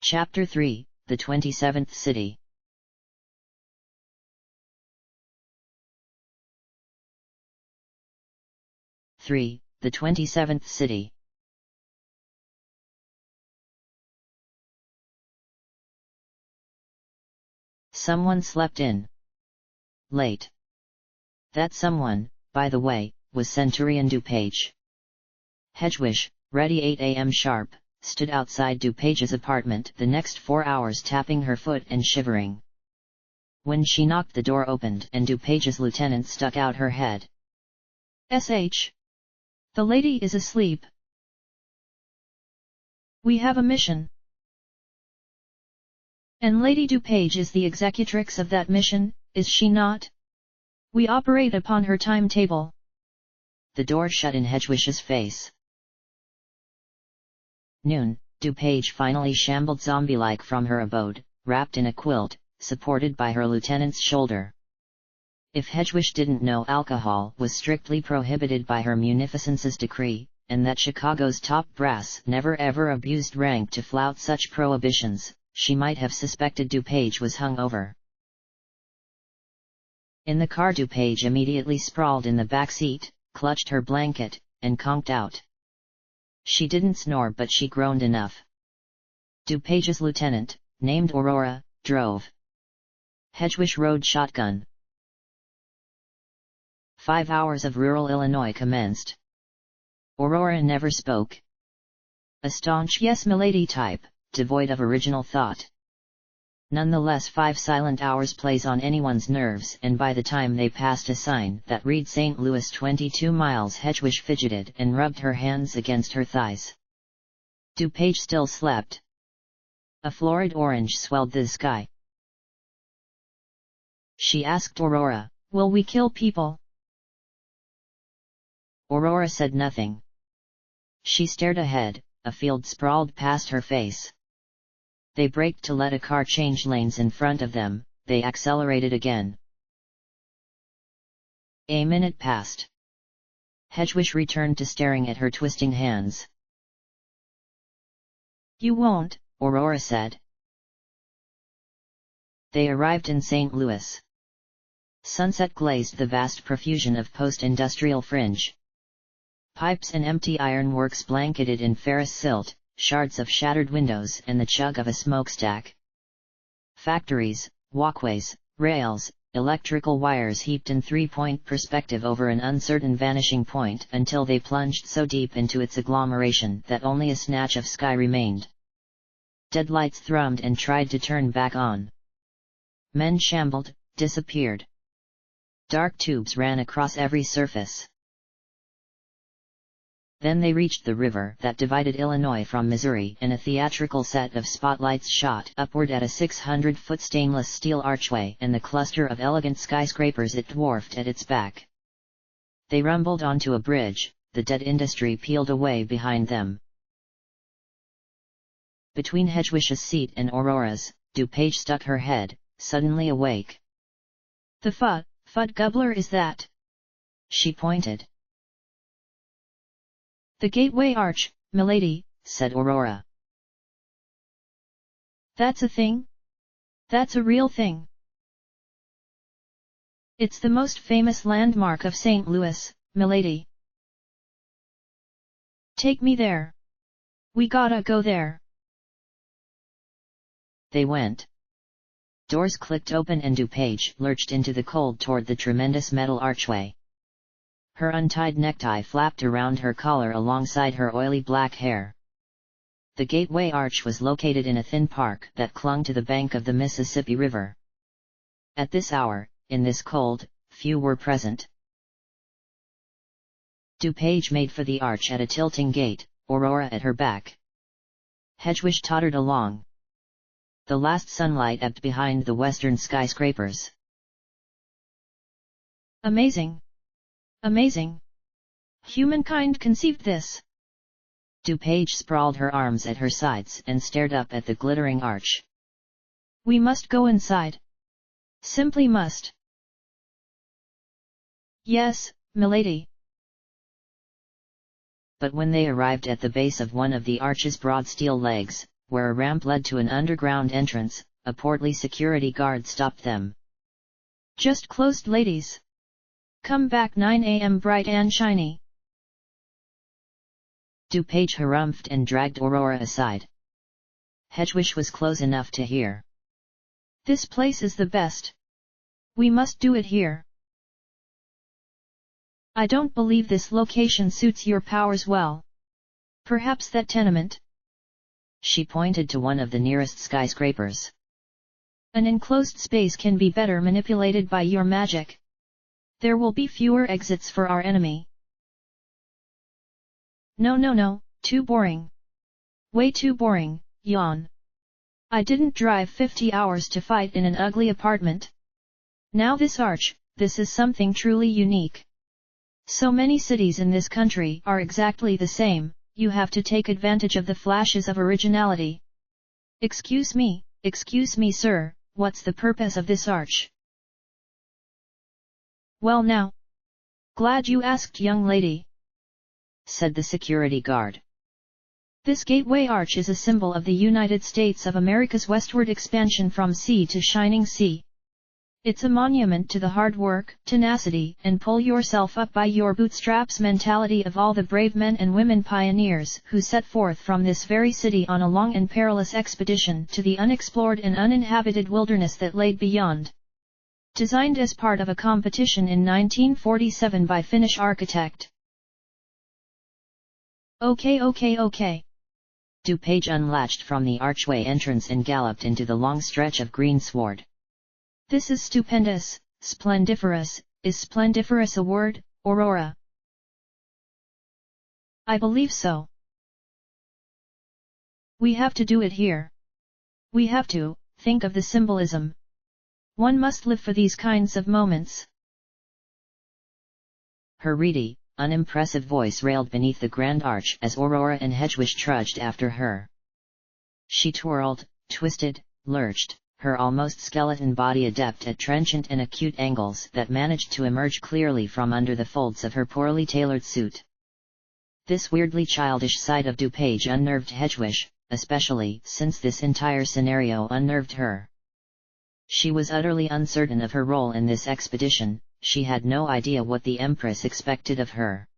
Chapter 3, The 27th City. The 27th City. Someone slept in. Late. That someone, by the way, was Centurion DuPage. Hedwig, ready 8 a.m. sharp, stood outside DuPage's apartment the next 4 hours, tapping her foot and shivering. When she knocked, the door opened and DuPage's lieutenant stuck out her head. "SH. The lady is asleep. We have a mission. And Lady DuPage is the executrix of that mission, is she not? We operate upon her timetable." The door shut in Hedwig's face. Noon, DuPage finally shambled zombie-like from her abode, wrapped in a quilt, supported by her lieutenant's shoulder. If Hedwig didn't know alcohol was strictly prohibited by her munificence's decree, and that Chicago's top brass never ever abused rank to flout such prohibitions, she might have suspected DuPage was hungover. In the car, DuPage immediately sprawled in the back seat, clutched her blanket, and conked out. She didn't snore, but she groaned enough. DuPage's lieutenant, named Aurora, drove. Hedwig rode shotgun. 5 hours of rural Illinois commenced. Aurora never spoke. A staunch "yes, milady" type, devoid of original thought. Nonetheless, 5 silent hours plays on anyone's nerves, and by the time they passed a sign that read St. Louis 22 miles, Hedwig fidgeted and rubbed her hands against her thighs. DuPage still slept. A florid orange swelled the sky. She asked Aurora, "Will we kill people?" Aurora said nothing. She stared ahead, a field sprawled past her face. They braked to let a car change lanes in front of them, they accelerated again. A minute passed. Hedwig returned to staring at her twisting hands. "You won't," Aurora said. They arrived in St. Louis. Sunset glazed the vast profusion of post-industrial fringe. Pipes and empty ironworks blanketed in ferrous silt, shards of shattered windows and the chug of a smokestack. Factories, walkways, rails, electrical wires heaped in three-point perspective over an uncertain vanishing point until they plunged so deep into its agglomeration that only a snatch of sky remained. Deadlights thrummed and tried to turn back on. Men shambled, disappeared. Dark tubes ran across every surface. Then they reached the river that divided Illinois from Missouri, and a theatrical set of spotlights shot upward at a 600-foot stainless steel archway and the cluster of elegant skyscrapers it dwarfed at its back. They rumbled onto a bridge, the dead industry peeled away behind them. Between Hedwig's seat and Aurora's, DuPage stuck her head, suddenly awake. "The Fud Gubbler is that?" She pointed. "The Gateway Arch, milady," said Aurora. "That's a thing? That's a real thing? It's the most famous landmark of St. Louis, milady. Take me there. We gotta go there." They went. Doors clicked open and DuPage lurched into the cold toward the tremendous metal archway. Her untied necktie flapped around her collar alongside her oily black hair. The Gateway Arch was located in a thin park that clung to the bank of the Mississippi River. At this hour, in this cold, few were present. DuPage made for the arch at a tilting gate, Aurora at her back. Hedwig tottered along. The last sunlight ebbed behind the western skyscrapers. "Amazing! Amazing! Humankind conceived this." DuPage sprawled her arms at her sides and stared up at the glittering arch. "We must go inside. Simply must." "Yes, milady." But when they arrived at the base of one of the arch's broad steel legs, where a ramp led to an underground entrance, a portly security guard stopped them. Just closed, ladies. Come back 9 a.m. bright and shiny. DuPage harumphed and dragged Aurora aside. Hedwig was close enough to hear. This place is the best. We must do it here. I don't believe this location suits your powers well. Perhaps that tenement? She pointed to one of the nearest skyscrapers. An enclosed space can be better manipulated by your magic. There will be fewer exits for our enemy. No, too boring. Way too boring, yawn. I didn't drive 50 hours to fight in an ugly apartment. Now this arch, this is something truly unique. So many cities in this country are exactly the same, you have to take advantage of the flashes of originality. Excuse me, sir, what's the purpose of this arch? Well now. Glad you asked, young lady, said the security guard. This gateway arch is a symbol of the United States of America's westward expansion from sea to shining sea. It's a monument to the hard work, tenacity, and pull yourself up by your bootstraps mentality of all the brave men and women pioneers who set forth from this very city on a long and perilous expedition to the unexplored and uninhabited wilderness that laid beyond. Designed as part of a competition in 1947 by Finnish architect. Okay. DuPage unlatched from the archway entrance and galloped into the long stretch of greensward. This is stupendous, splendiferous. Is splendiferous a word, Aurora? I believe so. We have to do it here. We have to think of the symbolism. One must live for these kinds of moments. Her reedy, unimpressive voice railed beneath the grand arch as Aurora and Hedwig trudged after her. She twirled, twisted, lurched, her almost skeleton body adept at trenchant and acute angles that managed to emerge clearly from under the folds of her poorly tailored suit. This weirdly childish side of DuPage unnerved Hedwig, especially since this entire scenario unnerved her. She was utterly uncertain of her role in this expedition, she had no idea what the Empress expected of her.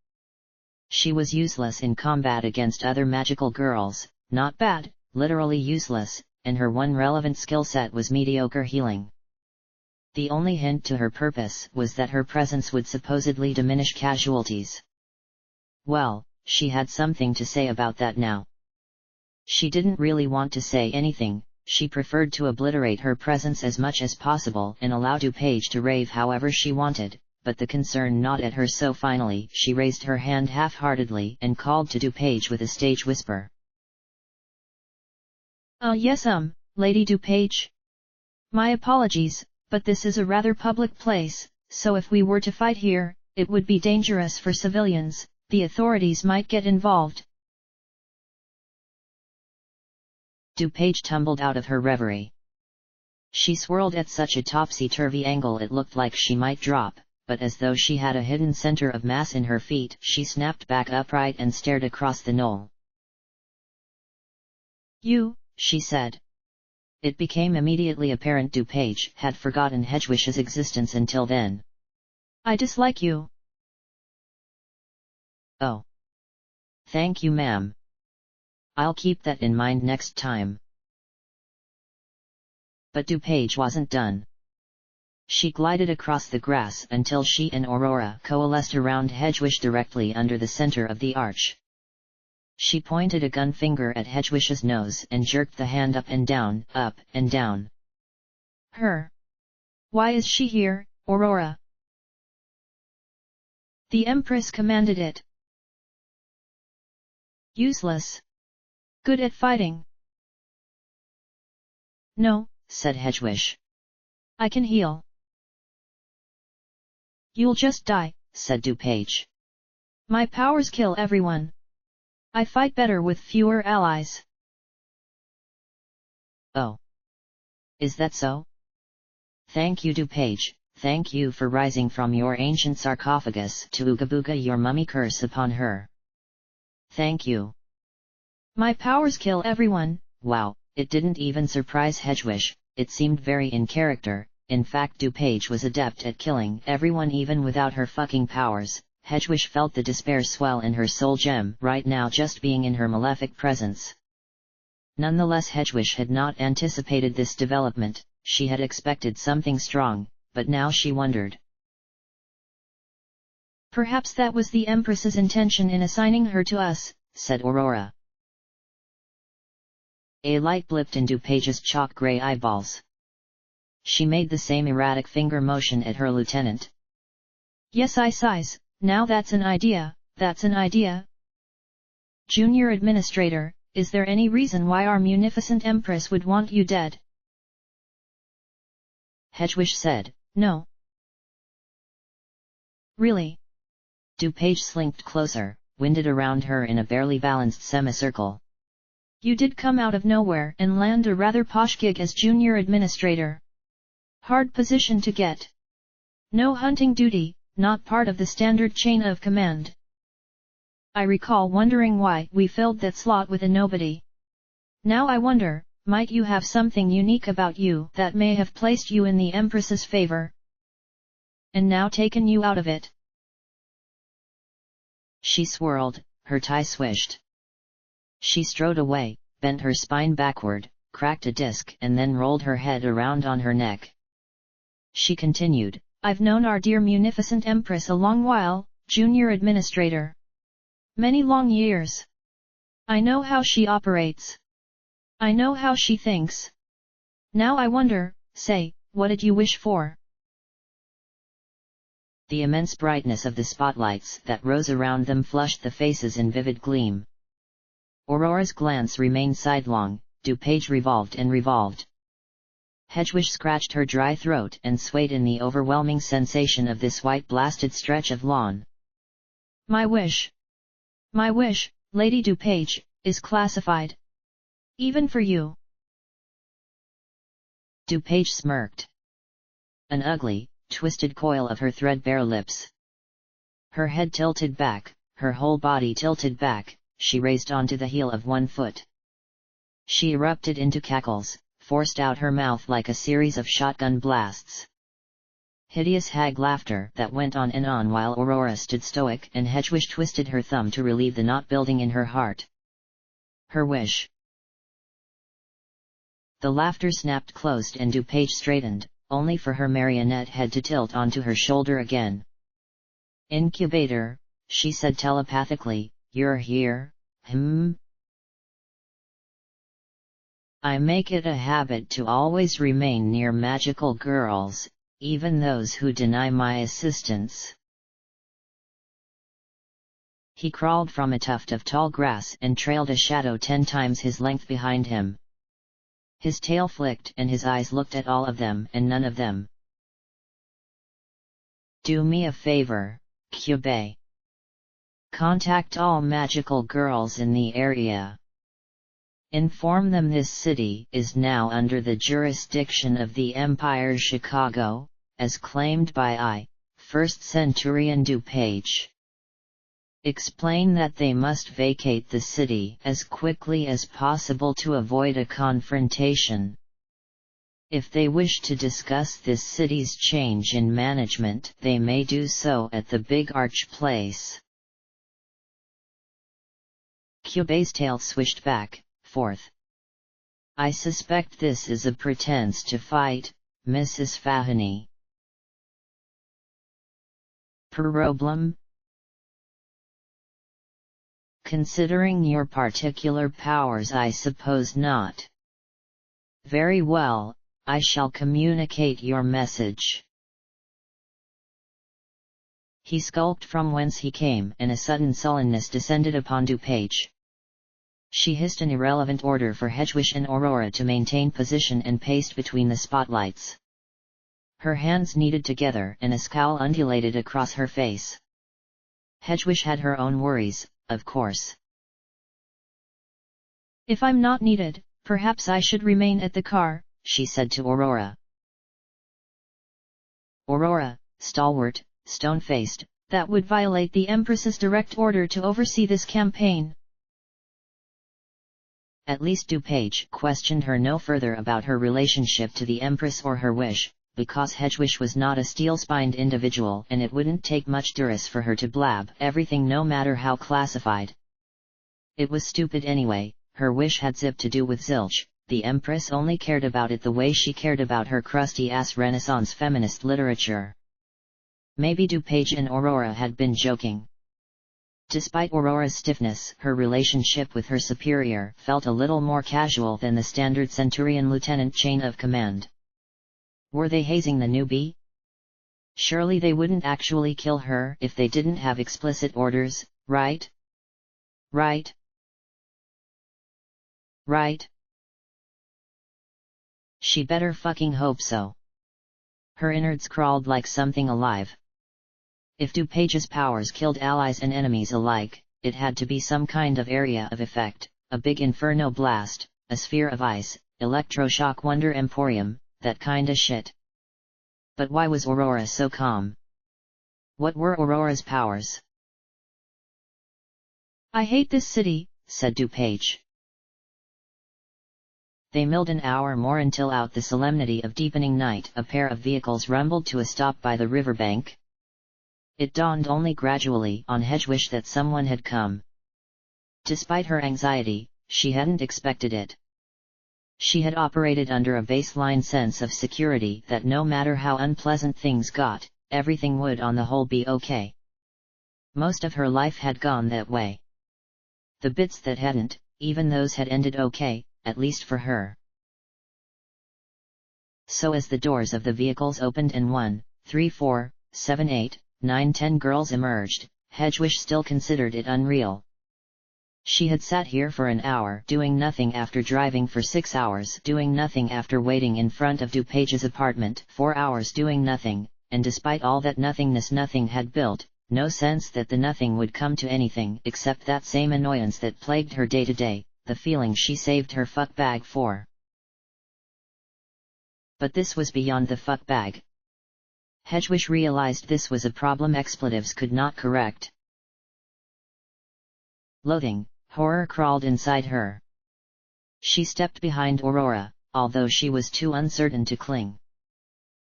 She was useless in combat against other magical girls, not bad, literally useless, and her one relevant skill set was mediocre healing. The only hint to her purpose was that her presence would supposedly diminish casualties. Well, she had something to say about that now. She didn't really want to say anything, she preferred to obliterate her presence as much as possible and allow DuPage to rave however she wanted, but the concern gnawed at her so finally she raised her hand half-heartedly and called to DuPage with a stage whisper. Yes, Lady DuPage. My apologies, but this is a rather public place, so if we were to fight here, it would be dangerous for civilians, the authorities might get involved. DuPage tumbled out of her reverie. She swirled at such a topsy-turvy angle it looked like she might drop, but as though she had a hidden center of mass in her feet, she snapped back upright and stared across the knoll. You, she said. It became immediately apparent DuPage had forgotten Hedwig's existence until then. I dislike you. Oh. Thank you, ma'am. I'll keep that in mind next time. But DuPage wasn't done. She glided across the grass until she and Aurora coalesced around Hedwig directly under the center of the arch. She pointed a gun finger at Hedwig's nose and jerked the hand up and down, up and down. Her. Why is she here, Aurora? The Empress commanded it. Useless. Good at fighting. No, said Hedwig. I can heal. You'll just die, said DuPage. My powers kill everyone. I fight better with fewer allies. Oh. Is that so? Thank you, DuPage, thank you for rising from your ancient sarcophagus to ooga booga your mummy curse upon her. Thank you. My powers kill everyone, Wow, it didn't even surprise Hedgewish, it seemed very in character. In fact DuPage was adept at killing everyone even without her fucking powers. Hedgewish felt the despair swell in her soul gem right now just being in her malefic presence. Nonetheless Hedgewish had not anticipated this development, she had expected something strong, but now she wondered. Perhaps that was the Empress's intention in assigning her to us, said Aurora. A light blipped in DuPage's chalk-gray eyeballs. She made the same erratic finger motion at her lieutenant. Yes, I sighs, now that's an idea, that's an idea. Junior Administrator, is there any reason why our munificent Empress would want you dead? Hedgewish said, no. Really? DuPage slinked closer, winded around her in a barely balanced semicircle. You did come out of nowhere and land a rather posh gig as Junior Administrator. Hard position to get. No hunting duty, not part of the standard chain of command. I recall wondering why we filled that slot with a nobody. Now I wonder, might you have something unique about you that may have placed you in the Empress's favor? And now taken you out of it? She swirled, her tie swished. She strode away, bent her spine backward, cracked a disc and then rolled her head around on her neck. She continued, I've known our dear munificent Empress a long while, Junior Administrator. Many long years. I know how she operates. I know how she thinks. Now I wonder, say, what did you wish for? The immense brightness of the spotlights that rose around them flushed the faces in vivid gleam. Aurora's glance remained sidelong, DuPage revolved and revolved. Hedgewish scratched her dry throat and swayed in the overwhelming sensation of this white blasted stretch of lawn. My wish, Lady DuPage, is classified. Even for you. DuPage smirked. An ugly, twisted coil of her threadbare lips. Her head tilted back, her whole body tilted back, she raised onto the heel of one foot. She erupted into cackles, forced out her mouth like a series of shotgun blasts. Hideous hag laughter that went on and on while Aurora stood stoic and Hedgewish twisted her thumb to relieve the knot building in her heart. Her wish. The laughter snapped closed and DuPage straightened, only for her marionette head to tilt onto her shoulder again. Incubator, she said telepathically, you're here, I make it a habit to always remain near magical girls, even those who deny my assistance. He crawled from a tuft of tall grass and trailed a shadow 10 times his length behind him. His tail flicked and his eyes looked at all of them and none of them. Do me a favor, Cube. Contact all magical girls in the area. Inform them this city is now under the jurisdiction of the Empire Chicago, as claimed by I, 1st Centurion DuPage. Explain that they must vacate the city as quickly as possible to avoid a confrontation. If they wish to discuss this city's change in management, they may do so at the Big Arch Place. Cube's tail swished back, forth. I suspect this is a pretense to fight, Mrs. Fahany. Problem? Considering your particular powers, I suppose not. Very well, I shall communicate your message. He skulked from whence he came and a sudden sullenness descended upon DuPage. She hissed an irrelevant order for Hedgewish and Aurora to maintain position and paced between the spotlights. Her hands kneaded together and a scowl undulated across her face. Hedgewish had her own worries, of course. If I'm not needed, perhaps I should remain at the car, she said to Aurora. Aurora, stalwart, stone-faced, that would violate the Empress's direct order to oversee this campaign. At least DuPage questioned her no further about her relationship to the Empress or her wish, because Hedgewish was not a steel-spined individual and it wouldn't take much duress for her to blab everything no matter how classified. It was stupid anyway, her wish had zip to do with zilch, the Empress only cared about it the way she cared about her crusty-ass Renaissance feminist literature. Maybe DuPage and Aurora had been joking. Despite Aurora's stiffness, her relationship with her superior felt a little more casual than the standard Centurion-Lieutenant chain of command. Were they hazing the newbie? Surely they wouldn't actually kill her if they didn't have explicit orders, right? Right? Right? She better fucking hope so. Her innards crawled like something alive. If DuPage's powers killed allies and enemies alike, it had to be some kind of area of effect, a big inferno blast, a sphere of ice, electroshock wonder emporium, that kinda shit. But why was Aurora so calm? What were Aurora's powers? I hate this city, said DuPage. They milled an hour more until out the solemnity of deepening night a pair of vehicles rumbled to a stop by the riverbank. It dawned only gradually on Hedgewish that someone had come. Despite her anxiety, she hadn't expected it. She had operated under a baseline sense of security that no matter how unpleasant things got, everything would on the whole be okay. Most of her life had gone that way. The bits that hadn't, even those had ended okay, at least for her. So as the doors of the vehicles opened and 1, 3, 4, 7, 8, 9, 10 girls emerged, Hedgewish still considered it unreal. She had sat here for an hour doing nothing after driving for 6 hours doing nothing after waiting in front of DuPage's apartment 4 hours doing nothing, and despite all that nothingness nothing had built, no sense that the nothing would come to anything except that same annoyance that plagued her day to day, the feeling she saved her fuck bag for. But this was beyond the fuck bag. Hedgewish realized this was a problem expletives could not correct. Loathing, horror crawled inside her. She stepped behind Aurora, although she was too uncertain to cling.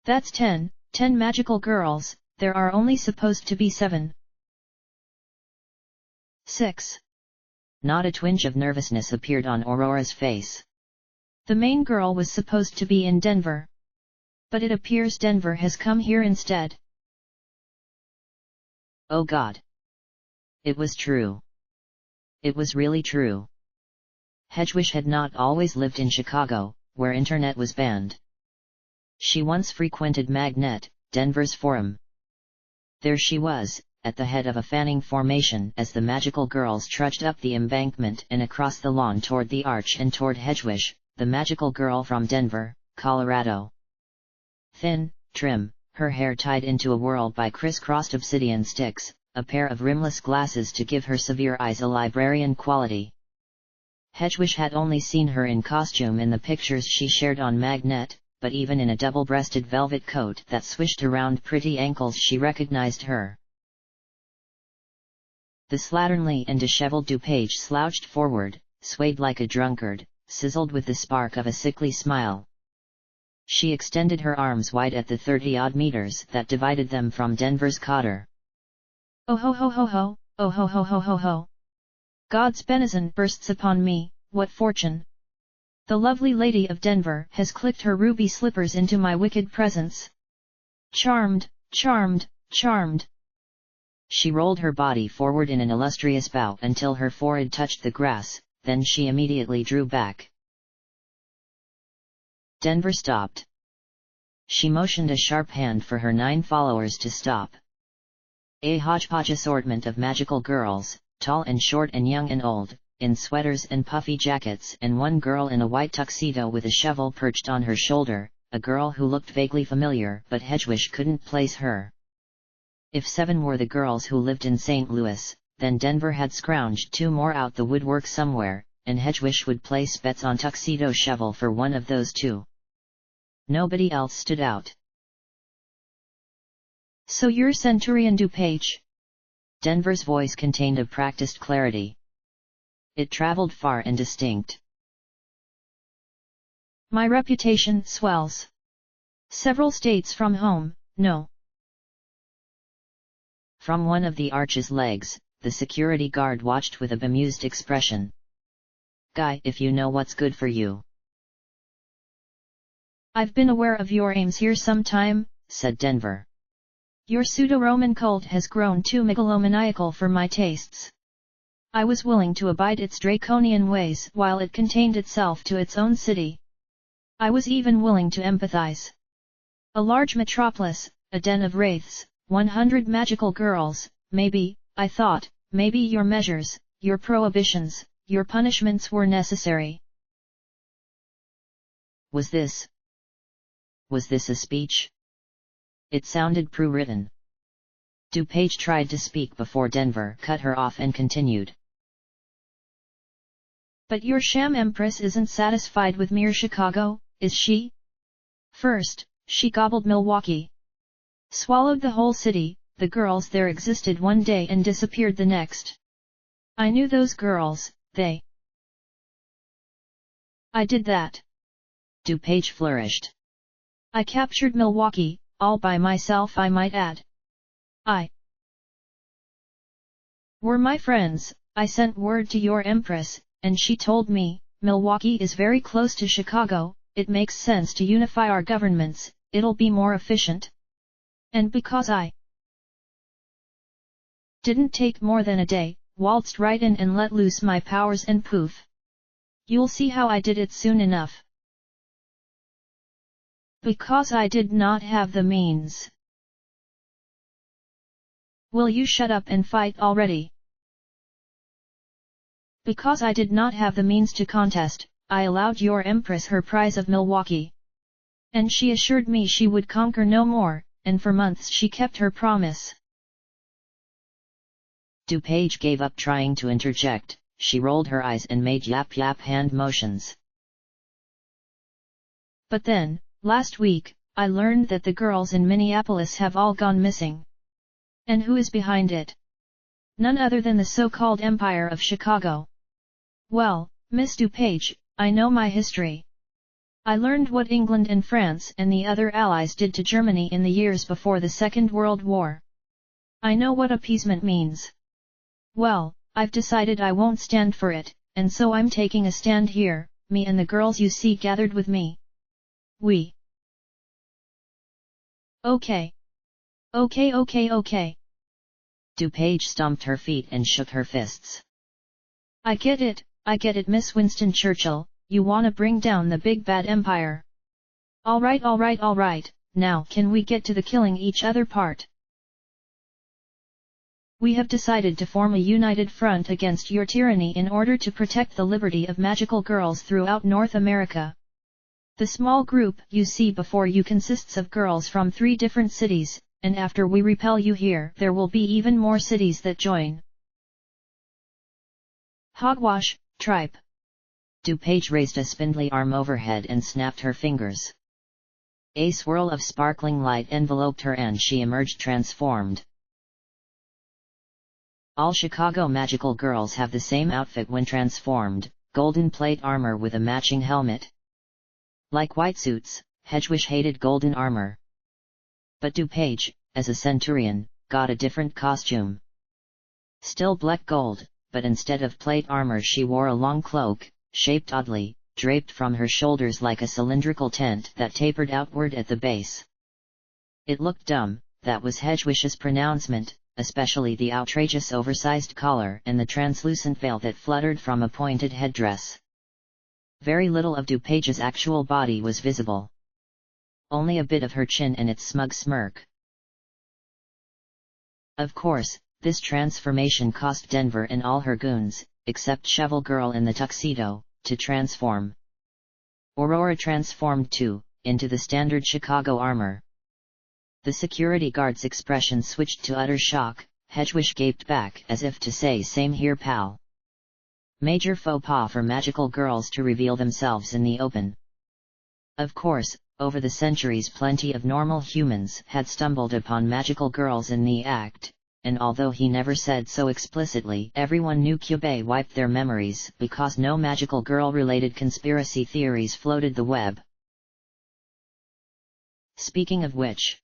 That's 10 magical girls, there are only supposed to be 7. 6. Not a twinge of nervousness appeared on Aurora's face. The main girl was supposed to be in Denver. But it appears Denver has come here instead. Oh God. It was true. It was really true. Hedgewish had not always lived in Chicago, where internet was banned. She once frequented Magnet, Denver's forum. There she was, at the head of a fanning formation as the magical girls trudged up the embankment and across the lawn toward the arch and toward Hedgewish, the magical girl from Denver, Colorado. Thin, trim, her hair tied into a whirl by criss-crossed obsidian sticks, a pair of rimless glasses to give her severe eyes a librarian quality. Hedgewish had only seen her in costume in the pictures she shared on Magnet, but even in a double-breasted velvet coat that swished around pretty ankles she recognized her. The slatternly and disheveled DuPage slouched forward, swayed like a drunkard, sizzled with the spark of a sickly smile. She extended her arms wide at the 30-odd meters that divided them from Denver's Cotter. Oh ho ho ho ho, oh ho ho ho ho ho. God's benison bursts upon me, what fortune! The lovely lady of Denver has clicked her ruby slippers into my wicked presence. Charmed, charmed, charmed. She rolled her body forward in an illustrious bow until her forehead touched the grass, then she immediately drew back. Denver stopped. She motioned a sharp hand for her 9 followers to stop. A hodgepodge assortment of magical girls, tall and short and young and old, in sweaters and puffy jackets, and one girl in a white tuxedo with a shovel perched on her shoulder, a girl who looked vaguely familiar but Hedgewish couldn't place her. If 7 were the girls who lived in St. Louis, then Denver had scrounged 2 more out the woodwork somewhere, and Hedgewish would place bets on Tuxedo Shovel for one of those 2. Nobody else stood out. So you're Centurion DuPage? Denver's voice contained a practiced clarity. It traveled far and distinct. My reputation swells. Several states from home, no. From one of the arch's legs, the security guard watched with a bemused expression. Guy, if you know what's good for you. I've been aware of your aims here some time, said Denver. Your pseudo-Roman cult has grown too megalomaniacal for my tastes. I was willing to abide its draconian ways while it contained itself to its own city. I was even willing to empathize. A large metropolis, a den of wraiths, 100 magical girls, maybe, I thought, maybe your measures, your prohibitions, your punishments were necessary. Was this a speech? It sounded pre-written. DuPage tried to speak before Denver cut her off and continued. But your sham empress isn't satisfied with mere Chicago, is she? First, she gobbled Milwaukee. Swallowed the whole city. The girls there existed one day and disappeared the next. I knew those girls, I did that. DuPage flourished. I captured Milwaukee, all by myself I might add. Were my friends, I sent word to your empress, and she told me, Milwaukee is very close to Chicago, it makes sense to unify our governments, it'll be more efficient. And because I didn't take more than a day, waltzed right in and let loose my powers and poof. You'll see how I did it soon enough. Because I did not have the means. Will you shut up and fight already? Because I did not have the means to contest, I allowed your empress her prize of Milwaukee. And she assured me she would conquer no more, and for months she kept her promise. DuPage gave up trying to interject, she rolled her eyes and made yap-yap hand motions. But then, last week, I learned that the girls in Minneapolis have all gone missing. And who is behind it? None other than the so-called Empire of Chicago. Well, Miss DuPage, I know my history. I learned what England and France and the other allies did to Germany in the years before the Second World War. I know what appeasement means. Well, I've decided I won't stand for it, and so I'm taking a stand here, me and the girls you see gathered with me. We. Okay. Okay. DuPage stomped her feet and shook her fists. I get it, Miss Winston Churchill, you wanna bring down the big bad empire. Alright, now can we get to the killing each other part? We have decided to form a united front against your tyranny in order to protect the liberty of magical girls throughout North America. The small group you see before you consists of girls from 3 different cities, and after we repel you here, there will be even more cities that join. Hogwash, tripe. DuPage raised a spindly arm overhead and snapped her fingers. A swirl of sparkling light enveloped her and she emerged transformed. All Chicago magical girls have the same outfit when transformed, golden plate armor with a matching helmet. Like white suits, Hedgewish hated golden armor. But DuPage, as a centurion, got a different costume. Still black gold, but instead of plate armor she wore a long cloak, shaped oddly, draped from her shoulders like a cylindrical tent that tapered outward at the base. It looked dumb, that was Hedgewish's pronouncement, especially the outrageous oversized collar and the translucent veil that fluttered from a pointed headdress. Very little of DuPage's actual body was visible. Only a bit of her chin and its smug smirk. Of course, this transformation cost Denver and all her goons, except Shovel Girl in the tuxedo, to transform. Aurora transformed too, into the standard Chicago armor. The security guard's expression switched to utter shock. Hedgewish gaped back as if to say same here pal. Major faux pas for magical girls to reveal themselves in the open. Of course, over the centuries plenty of normal humans had stumbled upon magical girls in the act, and although he never said so explicitly, everyone knew Kyubey wiped their memories because no magical girl-related conspiracy theories floated the web. Speaking of which,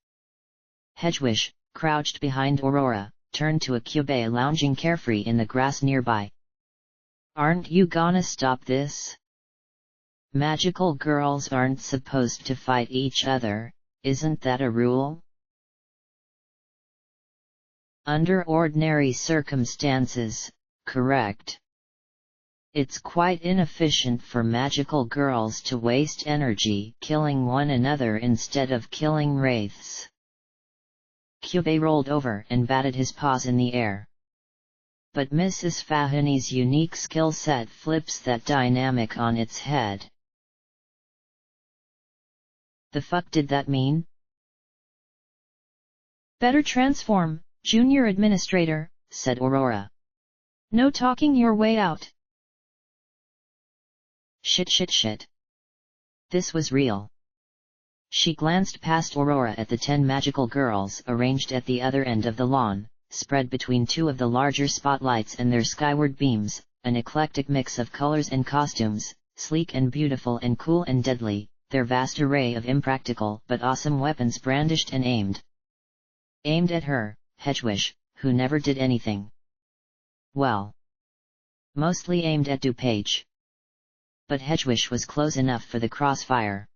Hedgewish, crouched behind Aurora, turned to a Kyubey lounging carefree in the grass nearby. "Aren't you gonna stop this? Magical girls aren't supposed to fight each other, isn't that a rule? Under ordinary circumstances, correct. It's quite inefficient for magical girls to waste energy killing one another instead of killing wraiths." Kyubey rolled over and batted his paws in the air. But Mrs. Fahini's unique skill set flips that dynamic on its head. The fuck did that mean? "Better transform, Junior Administrator," said Aurora. "No talking your way out." Shit. This was real. She glanced past Aurora at the 10 magical girls arranged at the other end of the lawn, spread between two of the larger spotlights and their skyward beams, an eclectic mix of colors and costumes, sleek and beautiful and cool and deadly, their vast array of impractical but awesome weapons brandished and aimed. Aimed at her, Hedgewish, who never did anything. Well, mostly aimed at DuPage. But Hedgewish was close enough for the crossfire.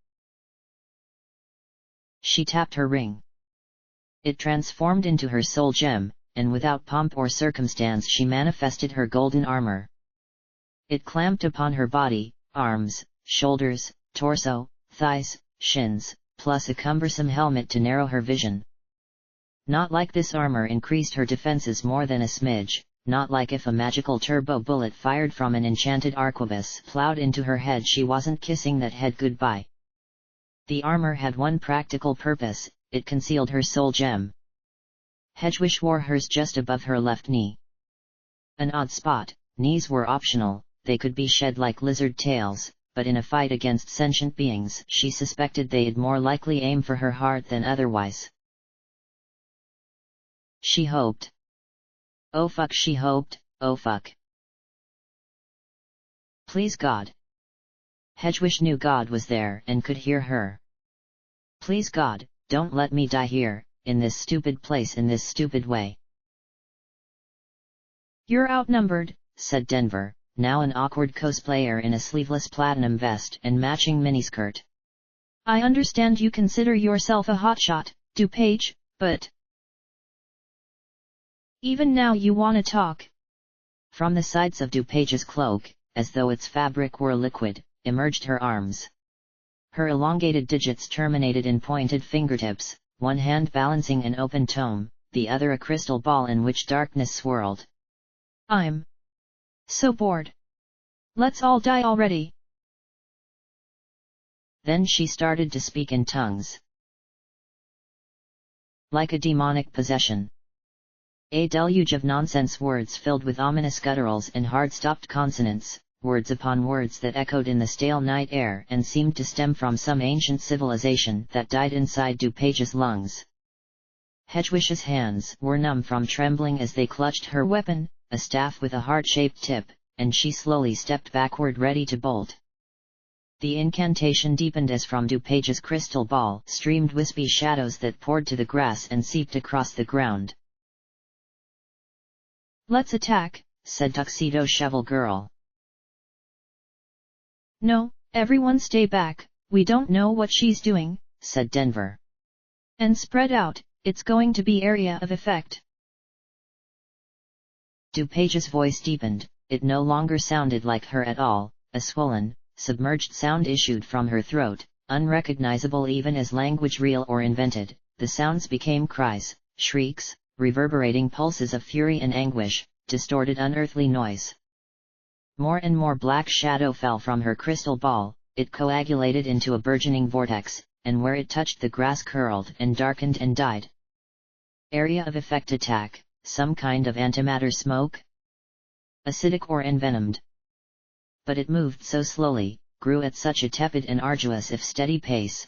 She tapped her ring. It transformed into her soul gem, and without pomp or circumstance she manifested her golden armor. It clamped upon her body, arms, shoulders, torso, thighs, shins, plus a cumbersome helmet to narrow her vision. Not like this armor increased her defenses more than a smidge, not like if a magical turbo bullet fired from an enchanted arquebus plowed into her head she wasn't kissing that head goodbye. The armor had one practical purpose, it concealed her soul gem. Hedgewish wore hers just above her left knee. An odd spot, knees were optional, they could be shed like lizard tails, but in a fight against sentient beings she suspected they'd more likely aim for her heart than otherwise. She hoped. Oh fuck, she hoped, oh fuck. Please God. Hedgewish knew God was there and could hear her. Please God, don't let me die here, in this stupid place in this stupid way. "You're outnumbered," said Denver, now an awkward cosplayer in a sleeveless platinum vest and matching miniskirt. "I understand you consider yourself a hotshot, DuPage, but even now you wanna talk?" From the sides of DuPage's cloak, as though its fabric were liquid, emerged her arms. Her elongated digits terminated in pointed fingertips, one hand balancing an open tome, the other a crystal ball in which darkness swirled. "I'm so bored. Let's all die already." Then she started to speak in tongues. Like a demonic possession. A deluge of nonsense words filled with ominous gutturals and hard-stopped consonants, words upon words that echoed in the stale night air and seemed to stem from some ancient civilization that died inside DuPage's lungs. Hedgewish's hands were numb from trembling as they clutched her weapon, a staff with a heart-shaped tip, and she slowly stepped backward ready to bolt. The incantation deepened as from DuPage's crystal ball streamed wispy shadows that poured to the grass and seeped across the ground. "Let's attack," said Tuxedo Shovel Girl. "No, everyone stay back, we don't know what she's doing," said Denver. "And spread out, it's going to be area of effect." DuPage's voice deepened, it no longer sounded like her at all, a swollen, submerged sound issued from her throat, unrecognizable even as language real or invented. The sounds became cries, shrieks, reverberating pulses of fury and anguish, distorted unearthly noise. More and more black shadow fell from her crystal ball, it coagulated into a burgeoning vortex, and where it touched the grass curled and darkened and died. Area of effect attack, some kind of antimatter smoke? Acidic or envenomed? But it moved so slowly, grew at such a tepid and arduous if steady pace.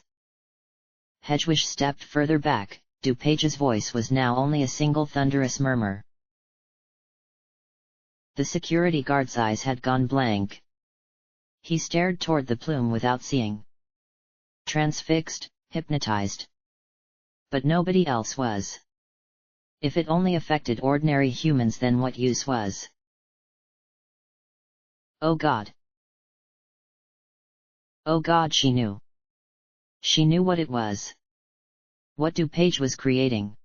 Hedgewish stepped further back, DuPage's voice was now only a single thunderous murmur. The security guard's eyes had gone blank. He stared toward the plume without seeing. Transfixed, hypnotized. But nobody else was. If it only affected ordinary humans, then what use was? Oh God! Oh God, she knew. She knew what it was. What DuPage was creating.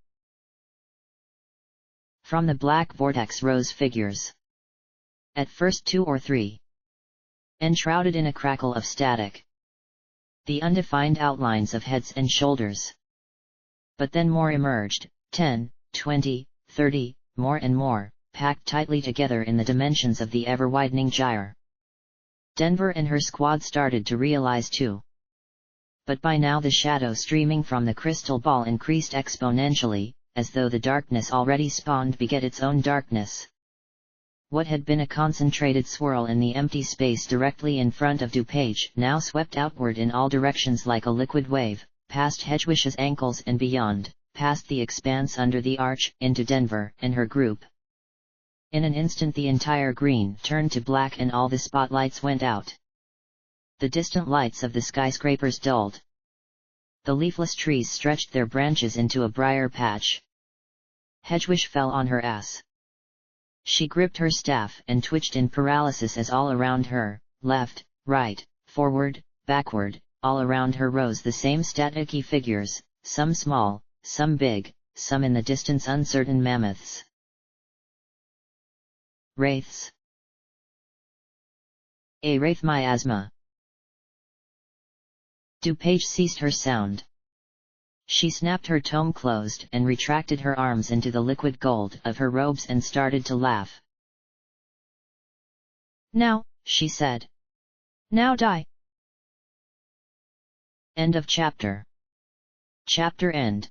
From the black vortex rose figures. At first 2 or 3. Enshrouded in a crackle of static. The undefined outlines of heads and shoulders. But then more emerged, 10, 20, 30, more and more, packed tightly together in the dimensions of the ever-widening gyre. Denver and her squad started to realize too. But by now the shadow streaming from the crystal ball increased exponentially, as though the darkness already spawned beget its own darkness. What had been a concentrated swirl in the empty space directly in front of DuPage now swept outward in all directions like a liquid wave, past Hedwig's ankles and beyond, past the expanse under the arch, into Denver and her group. In an instant the entire green turned to black and all the spotlights went out. The distant lights of the skyscrapers dulled. The leafless trees stretched their branches into a briar patch. Hedwig fell on her ass. She gripped her staff and twitched in paralysis as all around her, left, right, forward, backward, all around her rose the same staticky figures, some small, some big, some in the distance uncertain mammoths. Wraiths. A wraith miasma. DuPage ceased her sound. She snapped her tome closed and retracted her arms into the liquid gold of her robes and started to laugh. Now, she said. Now die. End of chapter. Chapter end.